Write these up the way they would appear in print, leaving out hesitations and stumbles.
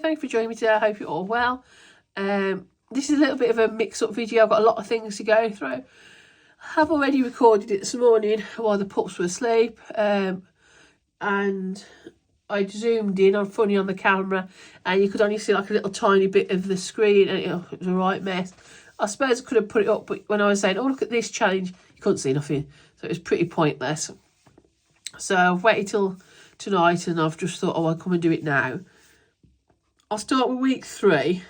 Thank you for joining me today. I hope you're all well. This is a little bit of a mix-up video. I've got a lot of things to go through. I have already recorded it this morning while the pups were asleep. And I zoomed in funny on the camera, and you could only see like a little tiny bit of the screen, and it was a right mess. I suppose I could have put it up, but when I was saying, oh, look at this challenge, you couldn't see nothing. So it was pretty pointless. So I've waited till tonight, and I've just thought, oh, I'll come and do it now. I'll start with week 3,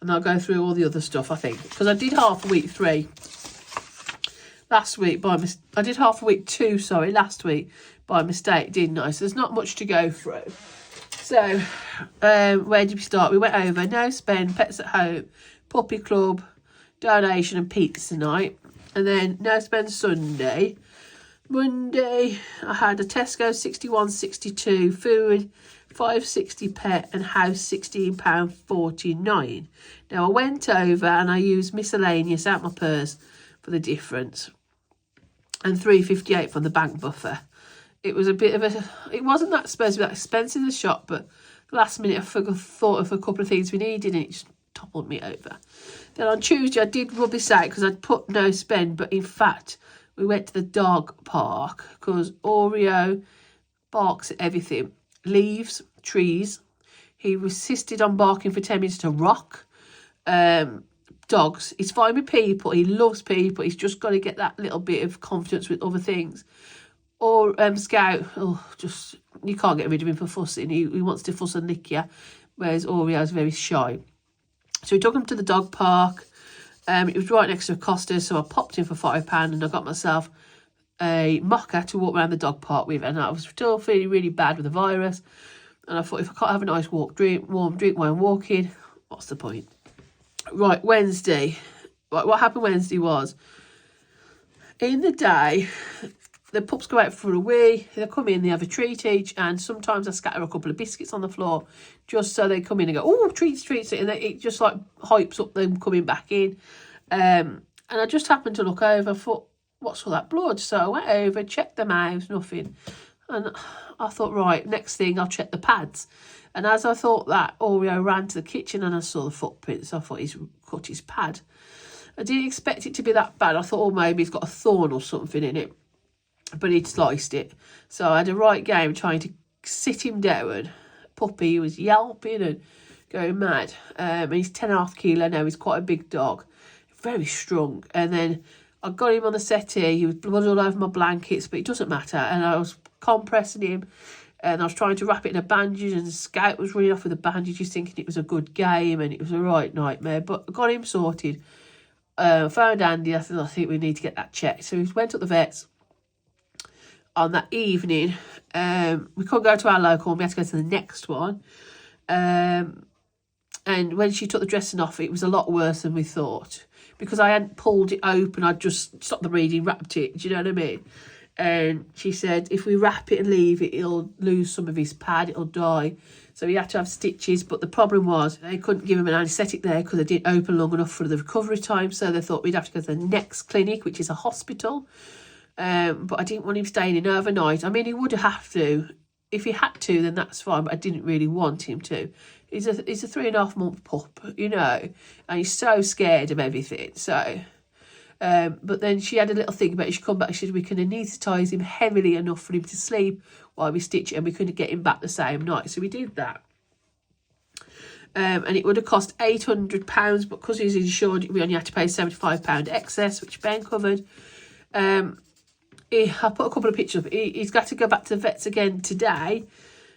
and I'll go through all the other stuff, I think. Because I did half of week 3 last week I did half of week 2, last week by mistake, didn't I? So there's not much to go through. So, where did we start? We went over no spend, pets at home, puppy club, donation and pizza night. And then no spend Sunday. Monday, I had a Tesco 61.62, food 5.60 pet, and house £16.49. Now I went over and I used miscellaneous out my purse for the difference, and £3.58 from the bank buffer. It was a bit of a, it wasn't that supposed to be that expensive in the shop, but last minute I thought of a couple of things we needed, and it just toppled me over. Then on Tuesday I did rub this out because I'd put no spend, but in fact we went to the dog park because Oreo barks at everything. Leaves, trees. He insisted on barking for 10 minutes to rock. Dogs. He's fine with people. He loves people. He's just got to get that little bit of confidence with other things. Or Scout, just you can't get rid of him for fussing. He wants to fuss and lick you, whereas Oreo's very shy. So we took him to the dog park. It was right next to a Costa, so I popped in for £5 and I got myself a mocha to walk around the dog park with, and I was still feeling really bad with the virus, and I thought, if I can't have a nice warm drink while I'm walking, what's the point? Right, Wednesday. Right, what happened Wednesday was, in the day, the pups go out for a wee, they come in, they have a treat each, and sometimes I scatter a couple of biscuits on the floor just so they come in and go, oh, treats, and it just like hypes up them coming back in. And I just happened to look over, I thought, what's all that blood? So I went over, checked them out, nothing. And I thought, right, next thing I'll check the pads. And as I thought that, Oreo ran to the kitchen and I saw the footprints. So I thought he's cut his pad. I didn't expect it to be that bad. I thought, oh, maybe he's got a thorn or something in it. But he'd sliced it. So I had a right game trying to sit him down. Puppy was yelping and going mad. And he's 10.5 kilo now. He's quite a big dog. Very strong. And then I got him on the settee. He was blood all over my blankets, but it doesn't matter. And I was compressing him, and I was trying to wrap it in a bandage, and Scout was running off with the bandages thinking it was a good game, and it was a right nightmare. But I got him sorted. Found Andy. I think we need to get that checked. So we went up the vets on that evening. We couldn't go to our local one. We had to go to the next one. And when she took the dressing off, it was a lot worse than we thought. Because I hadn't pulled it open, I'd just stopped the bleeding, wrapped it, do you know what I mean? And she said, if we wrap it and leave it, it'll lose some of his pad, it'll die. So he had to have stitches, but the problem was they couldn't give him an anaesthetic there because they didn't open long enough for the recovery time, so they thought we'd have to go to the next clinic, which is a hospital. But I didn't want him staying in overnight. I mean, he would have to. If he had to, then that's fine, but I didn't really want him to. He's a 3.5 month pup, you know, and he's so scared of everything. So, but then she had a little thing about it. She come back, she said, we can anaesthetise him heavily enough for him to sleep while we stitch it, and we couldn't get him back the same night. So we did that. And it would have cost £800, but because he's insured, we only had to pay £75 excess, which Ben covered. I put a couple of pictures up. He's got to go back to the vets again today,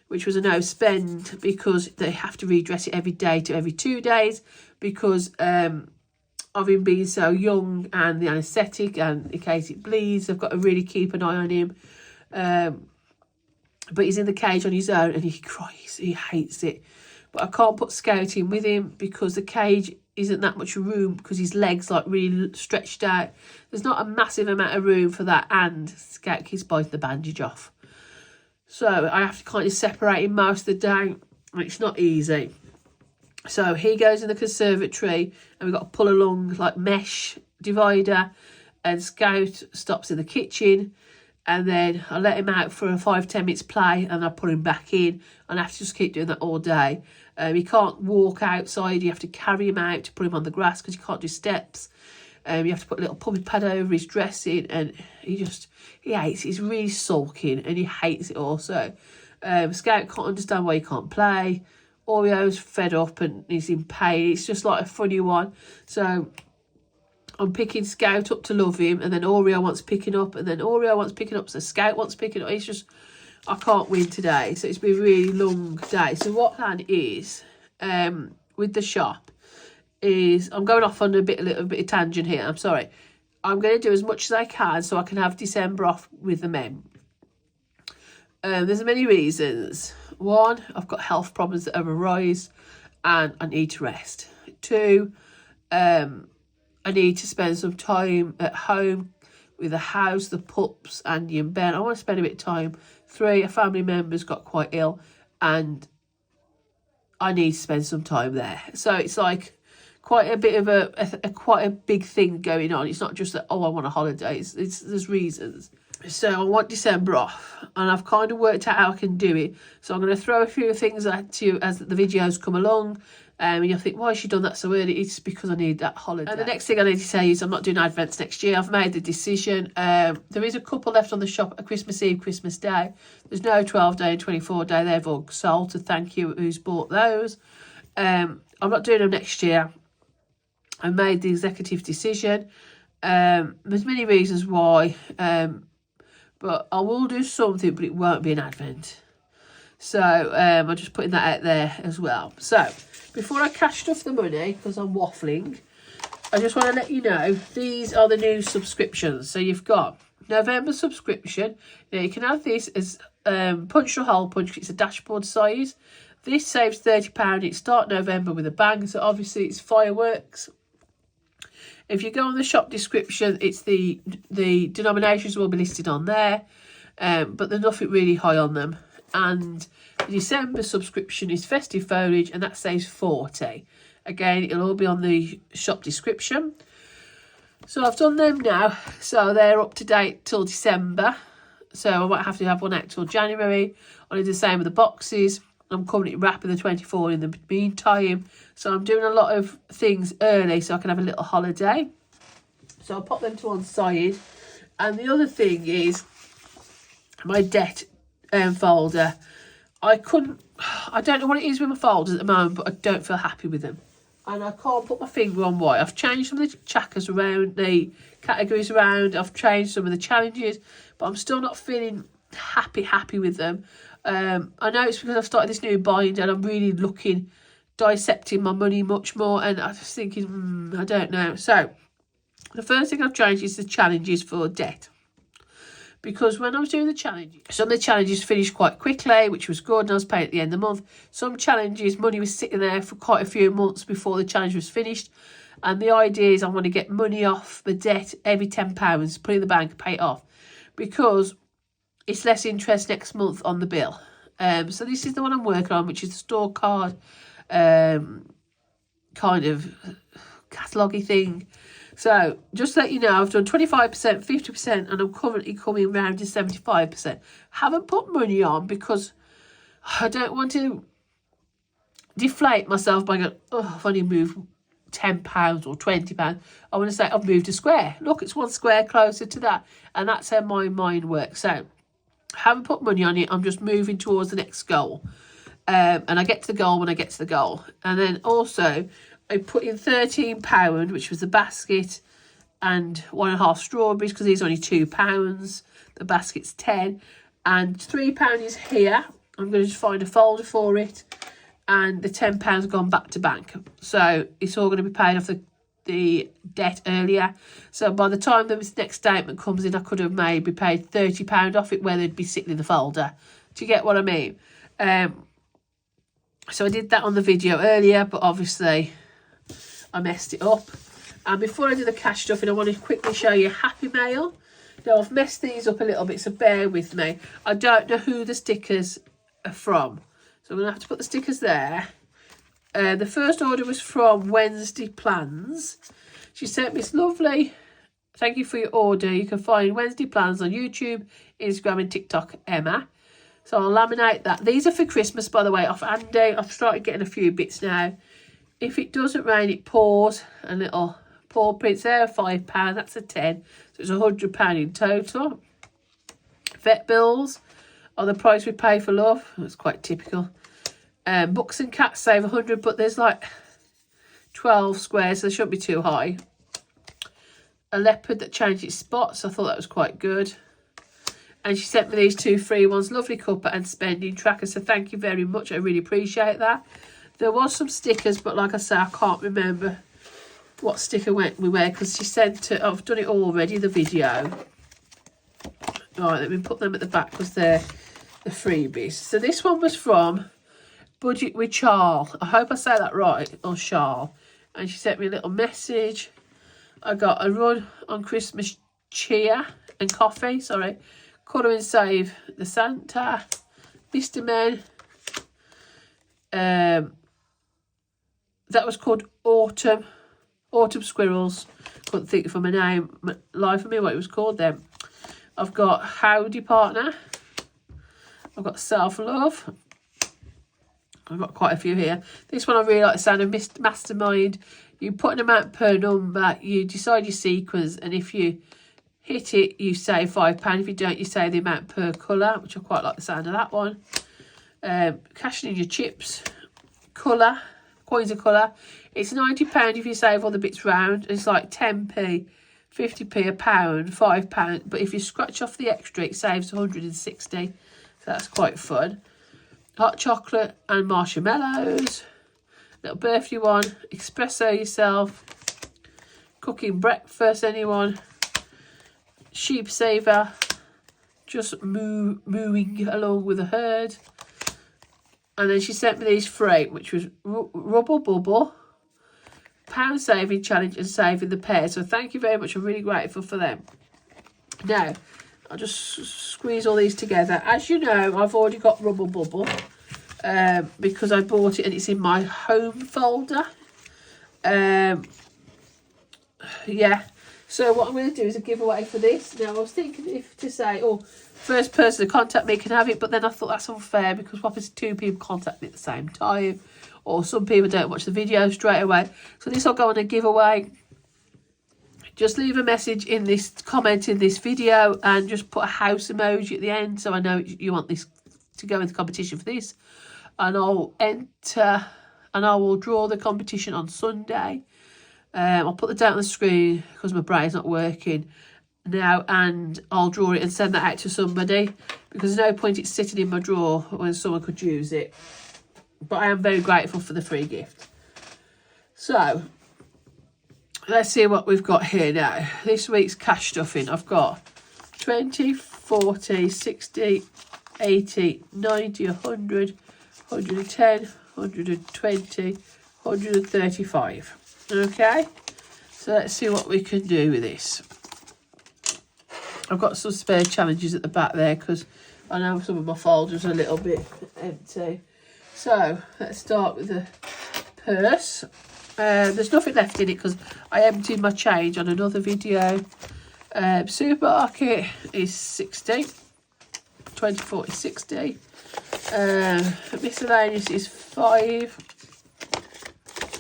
which was a no spend, because they have to redress it every day to every 2 days because of him being so young and the anaesthetic, and in case it bleeds, they've got to really keep an eye on him. But he's in the cage on his own and he cries, he hates it. But I can't put Scout in with him because the cage isn't that much room, because his legs like really stretched out. There's not a massive amount of room for that, and Scout keeps biting the bandage off. So I have to kind of separate him most of the day. It's not easy. So he goes in the conservatory and we've got to pull along like mesh divider, and Scout stops in the kitchen. and then I let him out for a 5-10 minutes play, and I put him back in, and I have to just keep doing that all day. He can't walk outside, you have to carry him out to put him on the grass because you can't do steps. You have to put a little puppy pad over his dressing, and he hates it. He's really sulking, and he hates it also. Scout can't understand why he can't play. Oreo's fed up and he's in pain. It's just like a funny one. So I'm picking Scout up to love him, and then Oreo wants picking up, and then Oreo wants picking up, so Scout wants picking up. It's just, I can't win today. So it's been a really long day. So what plan is, with the shop, is I'm going off on a little bit of tangent here. I'm sorry. I'm going to do as much as I can so I can have December off with the men. There's many reasons. One, I've got health problems that have arisen and I need to rest. Two, I need to spend some time at home with the house, the pups, Andy and Ben. I want to spend a bit of time. Three, a family member's got quite ill and I need to spend some time there. So it's like quite a bit of quite a big thing going on. It's not just that, oh, I want a holiday. There's reasons. So I want December off, and I've kind of worked out how I can do it. So I'm going to throw a few things at you as the videos come along. And you'll think, why has she done that so early? It's because I need that holiday. And the next thing I need to tell you is I'm not doing Advents next year. I've made the decision. There is a couple left on the shop at Christmas Eve, Christmas Day. There's no 12-day and 24-day. They've all sold, so thank you who's bought those. I'm not doing them next year. I made the executive decision. There's many reasons why. But I will do something, but it won't be an Advent. So I'm just putting that out there as well. So before I cashed off the money, because I'm waffling, I just want to let you know, these are the new subscriptions. So you've got November subscription. Now you can have this as punch or hole punch. It's a dashboard size. This saves £30. It starts November with a bang. So obviously it's fireworks. If you go on the shop description, it's the denominations will be listed on there, but there's nothing really high on them. And the December subscription is festive foliage, and that saves £40. Again, it'll all be on the shop description. So I've done them now, so they're up to date till December. So I might have to have one out till January. I did the same with the boxes. I'm currently wrapping the 24 in the meantime. So I'm doing a lot of things early so I can have a little holiday. So I'll pop them to one side. And the other thing is my debt folder. I don't know what it is with my folders at the moment, but I don't feel happy with them. And I can't put my finger on why. I've changed some of the checkers around, the categories around. I've changed some of the challenges, but I'm still not feeling happy with them. I know it's because I've started this new bind and I'm really dissecting my money much more, and I'm just thinking, I don't know. So the first thing I've changed is the challenges for debt. Because when I was doing the challenges, some of the challenges finished quite quickly, which was good, and I was paying at the end of the month. Some challenges, money was sitting there for quite a few months before the challenge was finished. And the idea is I want to get money off the debt every £10, put it in the bank, pay it off. Because it's less interest next month on the bill. So this is the one I'm working on, which is the store card kind of catalogue-y thing. So just to let you know, I've done 25%, 50%, and I'm currently coming round to 75%. Haven't put money on because I don't want to deflate myself by going, oh, I've only moved £10 or £20. I want to say I've moved a square. Look, it's one square closer to that. And that's how my mind works. So haven't put money on it. I'm just moving towards the next goal. And I get to the goal when I get to the goal. And then also I put in £13, which was the basket, and 1.5 strawberries, because these are only £2. The basket's 10, and £3 is here. I'm going to just find a folder for it, and the £10 gone back to bank. So it's all going to be paid off the debt earlier. So by the time the next statement comes in, I could have maybe paid £30 off it, where they'd be sitting in the folder. Do you get what I mean? So I did that on the video earlier, but obviously I messed it up. And before I do the cash stuffing, I want to quickly show you Happy Mail. Now, I've messed these up a little bit, so bear with me. I don't know who the stickers are from, so I'm going to have to put the stickers there. The first order was from Wednesday Plans. She sent me this lovely Thank you for your order. You can find Wednesday plans on YouTube, Instagram and TikTok, Emma. So I'll laminate that. These are for Christmas, by the way, off Andy. I've started getting a few bits now. If it doesn't rain, it pours. A little paw prints there, £5. That's a 10. So it's £100 in total. Vet bills are the price we pay for love. That's quite typical. Books and cats save 100, but there's like 12 squares, so they shouldn't be too high. A leopard that changed its spots. I thought that was quite good. And she sent me these 2 free ones. Lovely cuppa and spending tracker. So thank you very much. I really appreciate that. There was some stickers, but like I say, I can't remember what sticker went we wear because she sent it. I've done it already, the video. Right, let me put them at the back because they're the freebies. So this one was from Budget with Charles. I hope I say that right, or Charles. And she sent me a little message. I got a run on Christmas cheer and coffee, sorry. Colour and Save the Santa. Mr. Men. That was called Autumn Squirrels. Couldn't think of a name, life of me, what it was called then. I've got Howdy Partner. I've got Self Love. I've got quite a few here. This one I really like the sound of Mastermind. You put an amount per number, you decide your sequence, and if you hit it, you save £5. If you don't, you save the amount per colour, which I quite like the sound of that one. Cashing in your chips. Colour. Coins of colour. It's £90 if you save all the bits round. It's like 10p, 50p, £1, £5. But if you scratch off the extra, it saves 160. So that's quite fun. Hot chocolate and marshmallows. Little birthday one. Espresso yourself. Cooking breakfast, anyone. Sheep saver. Just mooing along with the herd. And then she sent me these 3, which was Rubble Bubble, Pound Saving Challenge and Saving the Pair. So thank you very much. I'm really grateful for them. Now, I'll just squeeze all these together. As you know, I've already got Rubble Bubble because I bought it and it's in my home folder. Yeah. So what I'm going to do is a giveaway for this. Now, I was thinking if to say, oh, first person to contact me can have it, but then I thought that's unfair because what if 2 people contact me at the same time, or some people don't watch the video straight away. So this will go on a giveaway. Just leave a message in this comment in this video and just put a house emoji at the end so I know you want this to go into competition for this. And I'll enter and I will draw the competition on Sunday. I'll put the date on the screen because my brain's not working now, and I'll draw it and send that out to somebody because there's no point it's sitting in my drawer when someone could use it. But I am very grateful for the free gift. So let's see what we've got here now. This week's cash stuffing. I've got 20, 40, 60, 80, 90, 100, 110, 120, 135. Okay, so let's see what we can do with this. I've got some spare challenges at the back there because I know some of my folders are a little bit empty. So let's start with the purse. There's nothing left in it because I emptied my change on another video. Supermarket is 60, 20, 40, 60. Miscellaneous is 5.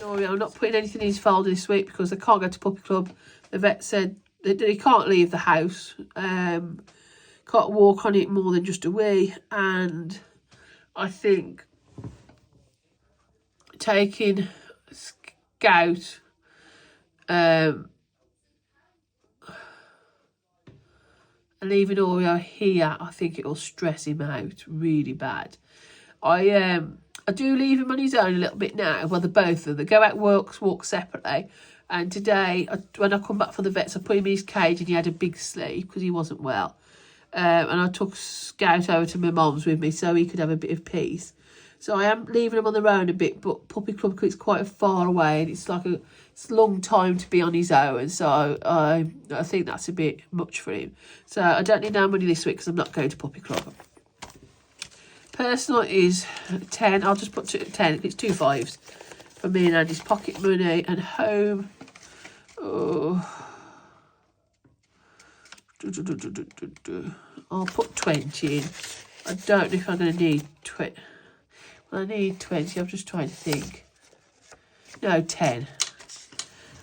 I'm not putting anything in his folder this week because I can't go to Puppy Club. The vet said that he can't leave the house. Can't walk on it more than just a wee. And I think taking Scout and leaving Oreo here, I think it will stress him out really bad. I do leave him on his own a little bit now. Well, they're both of them. They go out walk separately. And today, when I come back from the vets, I put him in his cage and he had a big sleep because he wasn't well. And I took Scout over to my mum's with me so he could have a bit of peace. So I am leaving him on their own a bit, but Puppy Club is quite far away and it's a long time to be on his own. So I think that's a bit much for him. So I don't need no money this week because I'm not going to Puppy Club. Personal is 10. I'll just put 10. It's 2 5s for me and Andy's pocket money. And home, oh, I'll put 20 in. I don't know if I'm going to need 20. Well, I need 20. I'm just trying to think. No, 10.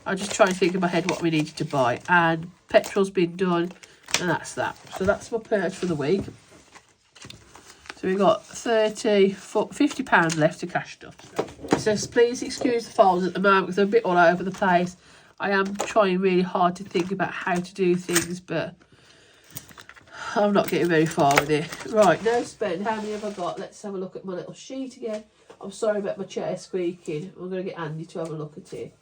I'm just trying to think in my head what we needed to buy. And petrol's been done. And that's that. So that's my purchase for the week. So we've got £50 left to cash stuff. So please excuse the files at the moment because they're a bit all over the place. I am trying really hard to think about how to do things, but I'm not getting very far with it. Right, no spend. How many have I got? Let's have a look at my little sheet again. I'm sorry about my chair squeaking. I'm going to get Andy to have a look at it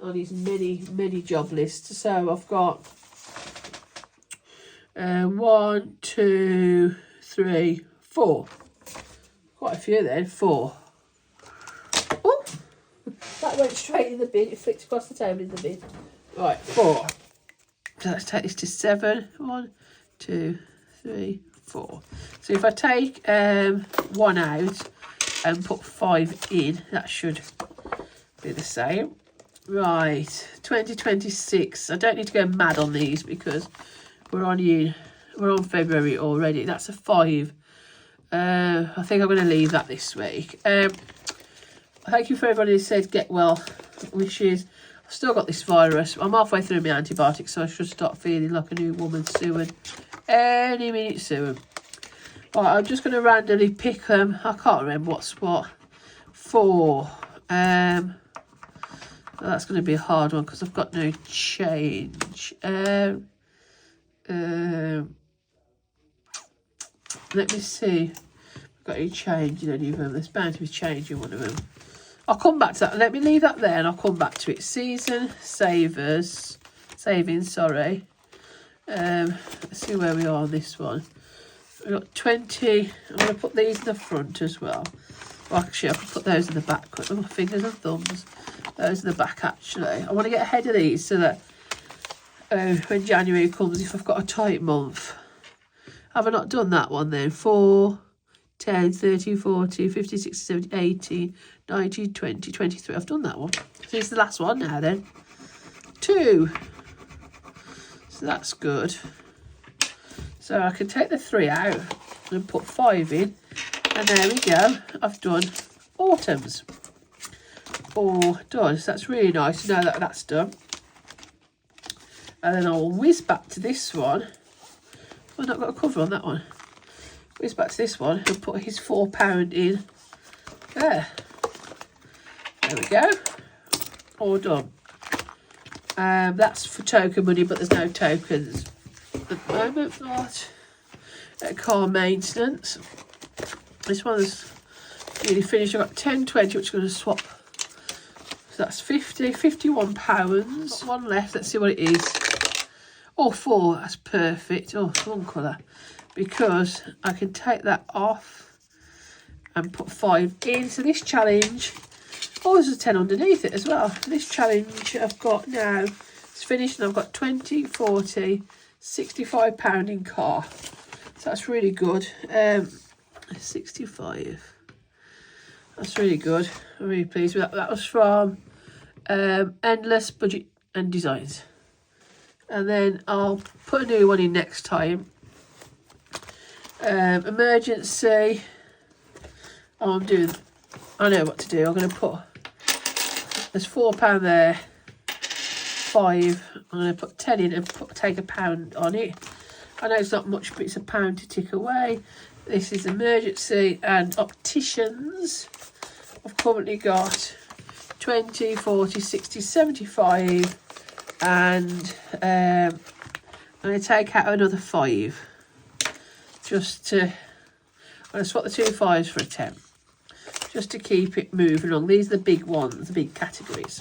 on his many job lists. So I've got 1, 2, 3, 4. Quite a few then. 4. Oh, that went straight in the bin. It flicked across the table in the bin. Right, 4. So let's take this to 7. 1, 2, 3, 4. So if I take 1 out and put 5 in, that should be the same. Right, 2026. I don't need to go mad on these because we're on February already. That's a 5. I think I'm going to leave that this week. Thank you for everybody who said get well wishes. I've still got this virus. I'm halfway through my antibiotics, so I should start feeling like a new woman soon. Any minute soon. Right, I'm just going to randomly pick them. I can't remember what's what. 4. That's going to be a hard one because I've got no change. Let me see. I've got any change in any of them. There's bound to be change in one of them. I'll come back to that. Let me leave that there and I'll come back to it. Savings, sorry. Let's see where we are on this one. We've got 20. I'm going to put these in the front as well. Well, actually, I can put those in the back. Oh, my fingers and thumbs. Those in the back, actually. I want to get ahead of these so that when January comes, if I've got a tight month. Have I not done that one then? 4, 10, 30, 40, 50, 60, 70, 80, 90, 20, 23. I've done that one. So this is the last one now then. 2. So that's good. So I can take the 3 out and put 5 in. And there we go. I've done autumns. All done. So that's really nice to know that that's done. And then I'll whiz back to this one. I've not got a cover on that one. Whiz back to this one and put his £4 in there. There we go. All done. That's for token money, but there's no tokens at the moment. Right. Car maintenance. This one's nearly finished. I've got 10, 20, which I'm going to swap. So that's £51. Got one left. Let's see what it is. Oh, 4. That's perfect. Oh, it's one colour. Because I can take that off and put 5 in. So this challenge, oh, there's a 10 underneath it as well. This challenge I've got now, it's finished and I've got 20, 40, £65 in car. So that's really good. 65. That's really good. I'm really pleased with that. That was from Endless Budget and Designs. And then I'll put a new one in next time. Emergency. Oh, I know what to do. I'm going to put, there's £4 there. 5. I'm going to put 10 in and take £1 on it. I know it's not much, but it's £1 to tick away. This is emergency and opticians. I've currently got 20, 40, 60, 75. And I'm going to take out another 5. Just to, I'm going to swap the 2 5s for a 10. Just to keep it moving along. These are the big ones, the big categories.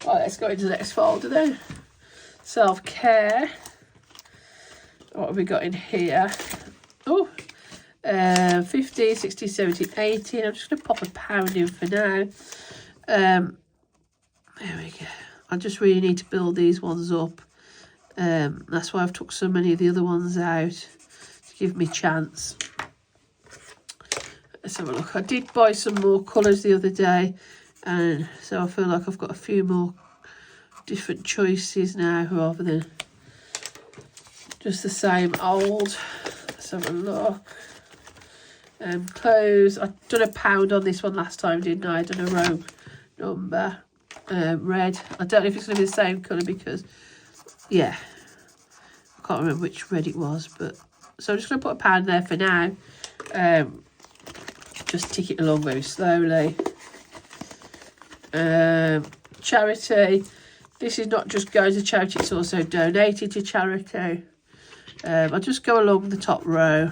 Right, let's go into the next folder then. Self-care. What have we got in here? Oh, 50, 60, 70, 80. I'm just going to pop £1 in for now. There we go. I just really need to build these ones up. That's why I've took so many of the other ones out to give me chance. Let's have a look. I did buy some more colours the other day, and so I feel like I've got a few more different choices now rather than Just the same old. Let's have a look. Clothes. I've done £1 on this one last time, didn't I? I done a row number. Red. I don't know if it's going to be the same colour because, yeah, I can't remember which red it was. But so I'm just going to put £1 there for now. Just tick it along very slowly. Charity. This is not just going to charity, it's also donated to charity. I'll just go along the top row.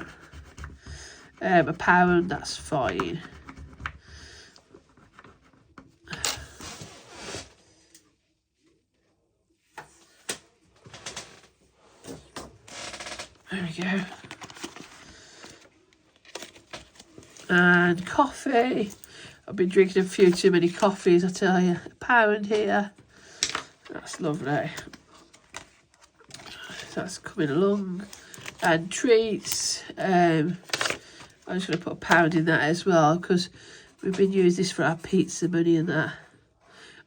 £1, that's fine. There we go. And coffee. I've been drinking a few too many coffees, I tell you. £1 here. That's lovely. That's coming along. And treats. I'm just going to put £1 in that as well because we've been using this for our pizza money and that.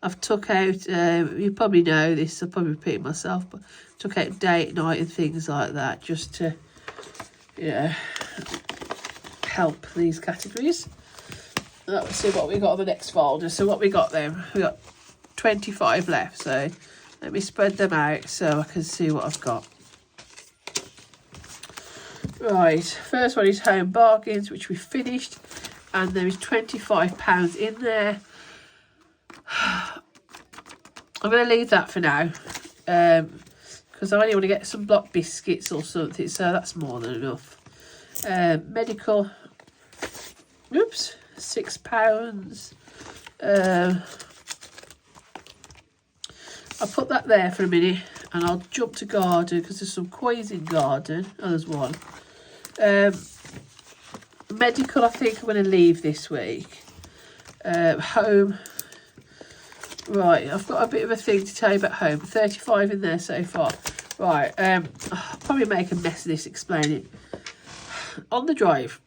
I've took out, you probably know this, I'll probably repeat myself, but took out date night and things like that just to, you know, help these categories. Let's see what we got on the next folder. So what we got then, we got 25 left, so let me spread them out so I can see what I've got. Right, first one is Home Bargains, which we finished, and there is £25 in there. I'm going to leave that for now because I only want to get some block biscuits or something, so that's more than enough. Medical, oops, £6. I'll put that there for a minute and I'll jump to garden because there's some coins in garden. Oh, there's one. Medical, I think I'm going to leave this week. Home. Right, I've got a bit of a thing to tell you about home. 35 in there so far. Right, I'll probably make a mess of this explaining. On the drive,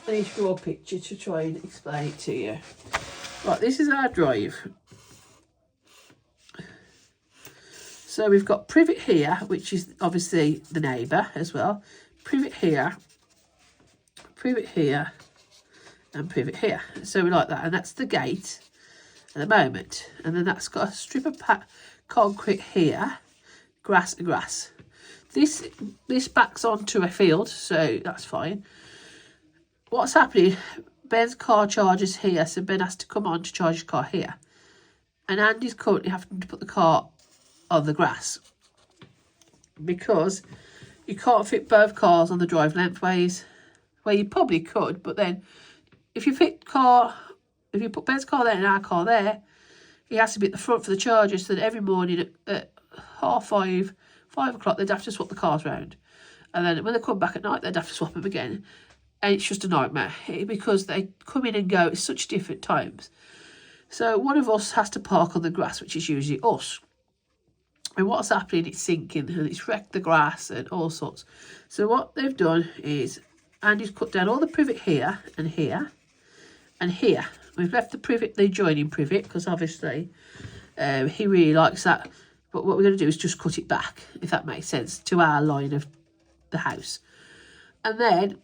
I need to draw a picture to try and explain it to you. Right, this is our drive. So we've got privet here, which is obviously the neighbour as well. Privet here, and privet here. So we like that, and that's the gate at the moment. And then that's got a strip of concrete here, grass and grass. This backs onto a field, so that's fine. What's happening, Ben's car charges here, so Ben has to come on to charge his car here. And Andy's currently having to put the car on the grass because you can't fit both cars on the drive lengthways. Well, you probably could, but then if you put Ben's car there and our car there, he has to be at the front for the charger, so that every morning at 5:30, 5 o'clock, they'd have to swap the cars round. And then when they come back at night, they'd have to swap them again. And it's just a nightmare because they come in and go at such different times. So one of us has to park on the grass, which is usually us. And what's happening, it's sinking and it's wrecked the grass and all sorts. So what they've done is Andy's cut down all the privet here and here and here. We've left the privet, the joining privet, because obviously he really likes that. But what we're going to do is just cut it back, if that makes sense, to our line of the house. And then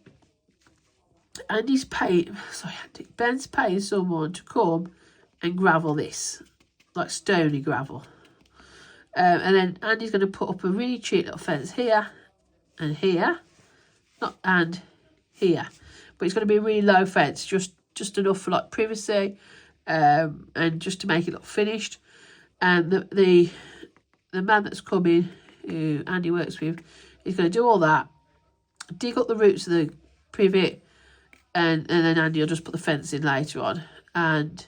Ben's paying someone to come and gravel this, like stony gravel. And then Andy's going to put up a really cheap little fence here and here, and here. But it's going to be a really low fence, just enough for like privacy, and just to make it look finished. And the man that's coming, who Andy works with, is going to do all that, dig up the roots of the privet, and then Andy will just put the fence in later on. And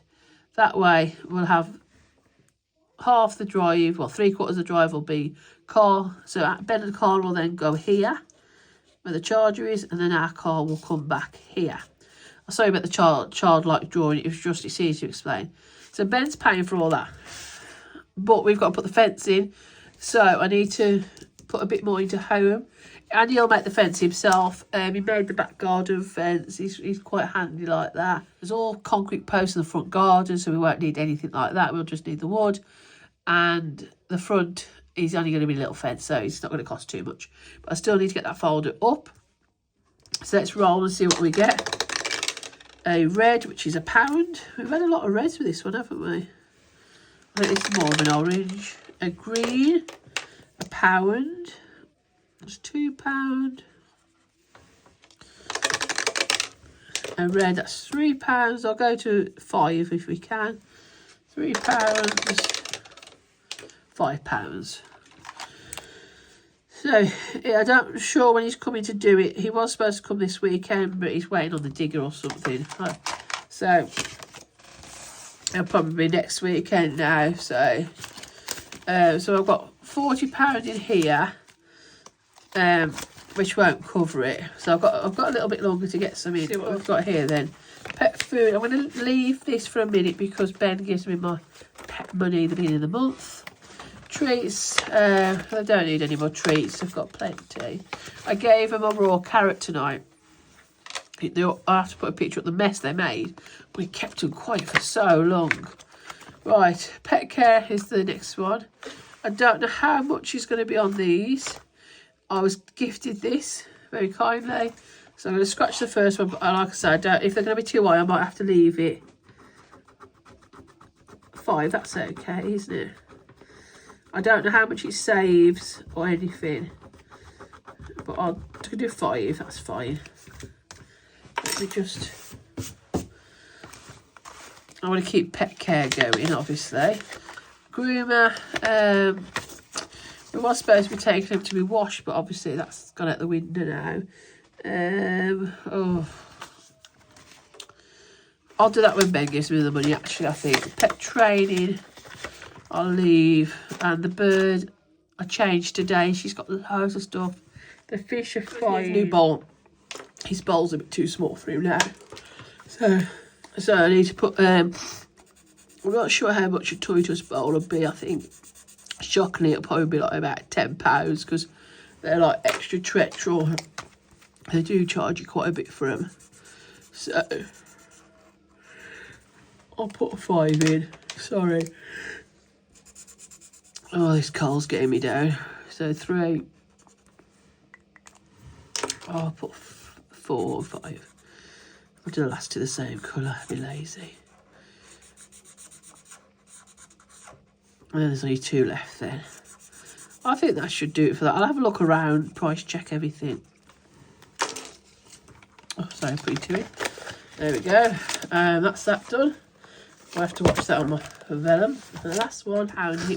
that way we'll have half the drive, well, 3/4 of the drive will be car. So Ben and the car will then go here, where the charger is, and then our car will come back here. I'm sorry about the childlike drawing, it's easy to explain. So Ben's paying for all that, but we've got to put the fence in, so I need to put a bit more into home. Andy will make the fence himself. He made the back garden fence. He's quite handy like that. There's all concrete posts in the front garden, so we won't need anything like that. We'll just need the wood and the front is only going to be a little fence, so it's not going to cost too much. But I still need to get that folder up. So let's roll and see what we get. A red, which is £1. We've had a lot of reds with this one, haven't we? I think it's more of an orange. A green, £1. That's £2. A red, that's £3. I'll go to 5 if we can. £3, £5. So, yeah, I'm not sure when he's coming to do it. He was supposed to come this weekend, but he's waiting on the digger or something. So, it'll probably be next weekend now. So I've got £40 in here, which won't cover it. So I've got a little bit longer to get some in. See what I've got here then. Pet food. I'm going to leave this for a minute because Ben gives me my pet money at the beginning of the month. Treats, I don't need any more treats, I've got plenty. I gave them a raw carrot tonight. I have to put a picture of the mess they made. We kept them quiet for so long. Right, pet care is the next one. I don't know how much is going to be on these. I was gifted this very kindly. So I'm going to scratch the first one, but like I said, if they're going to be too high, I might have to leave it. 5, that's okay, isn't it? I don't know how much it saves or anything, but I can do 5, that's fine. Let me just... I want to keep pet care going, obviously. Groomer, we were supposed to be taking him to be washed, but obviously that's gone out the window now. I'll do that when Ben gives me the money, actually, I think. Pet training, I'll leave. And the bird, I changed today. She's got loads of stuff. The fish are fine. New bowl. His bowl's a bit too small for him now. So I need to put, I'm not sure how much a Toy Toys bowl would be. I think, shockingly, it'll probably be like about £10 because they're like extra Tetra. They do charge you quite a bit for them. So, I'll put a 5 in. Sorry. Oh, this coal's getting me down. So 3. Oh, I'll put 4 or 5. I'll do the last two the same colour. Be lazy. And then there's only 2 left then. I think that should do it for that. I'll have a look around, price check everything. Oh, sorry, put 2 in. There we go. That's that done. I'll have to watch that on my vellum. And the last one,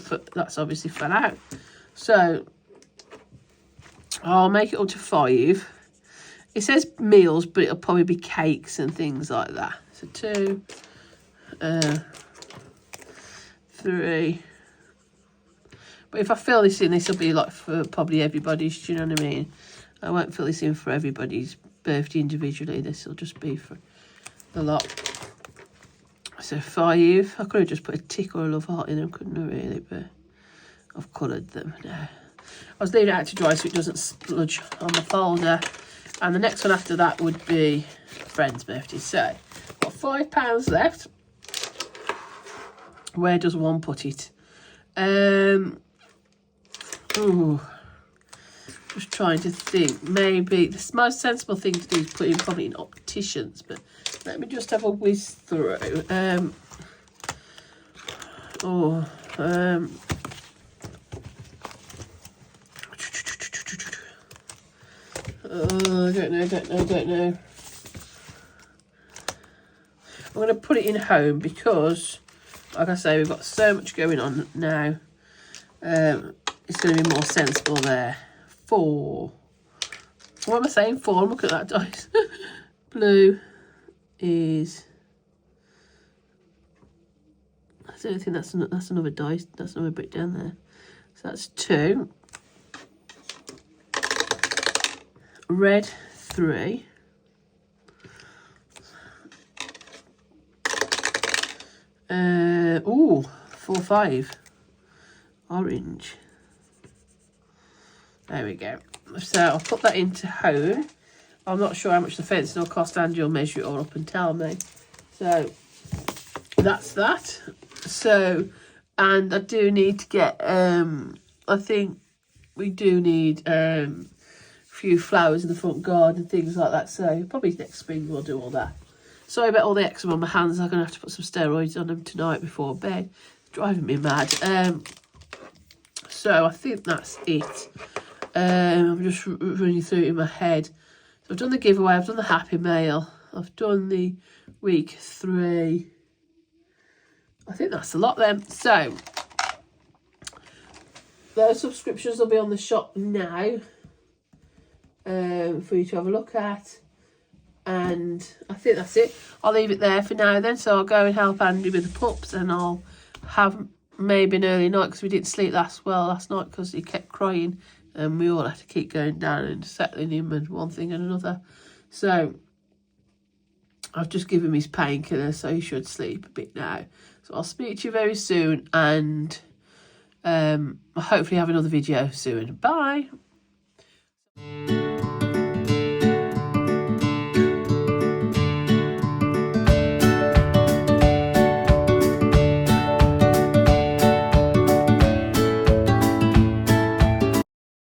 but that's obviously fell out. So I'll make it up to 5. It says meals, but it'll probably be cakes and things like that. So 2, 3. But if I fill this in, this will be like for probably everybody's, do you know what I mean? I won't fill this in for everybody's birthday individually. This will just be for the lot. So 5. I could have just put a tick or a love heart in them, couldn't I really? But I've coloured them now. I was leaving it out to dry so it doesn't spludge on the folder. And the next one after that would be a friend's birthday. So, got £5 left. Where does one put it? Just trying to think. Maybe the most sensible thing to do is put in probably in opticians, but let me just have a whiz through. I don't know. I'm going to put it in home because, like I say, we've got so much going on now. It's going to be more sensible there. 4. What am I saying? 4. Look at that dice. Blue is... I don't think that's another dice. That's another bit down there. So that's 2. Red, 3. Ooh, 4, 5. Orange. There we go. So I'll put that into home. I'm not sure how much the fencing will cost, and you'll measure it all up and tell me. So that's that. So, and I do need to get I think we do need a few flowers in the front garden and things like that. So probably next spring we'll do all that. Sorry about all the eczema on my hands. I'm going to have to put some steroids on them tonight before bed. It's driving me mad. So I think that's it. I'm just running through it in my head. So I've done the giveaway. I've done the Happy Mail. I've done the week 3. I think that's a lot then. So those subscriptions will be on the shop now for you to have a look at. And I think that's it. I'll leave it there for now then. So I'll go and help Andy with the pups, and I'll have maybe an early night because we didn't sleep last night because he kept crying, and we all had to keep going down and settling him and one thing and another. So I've just given him his painkiller, so he should sleep a bit now. So I'll speak to you very soon, and hopefully have another video soon. Bye.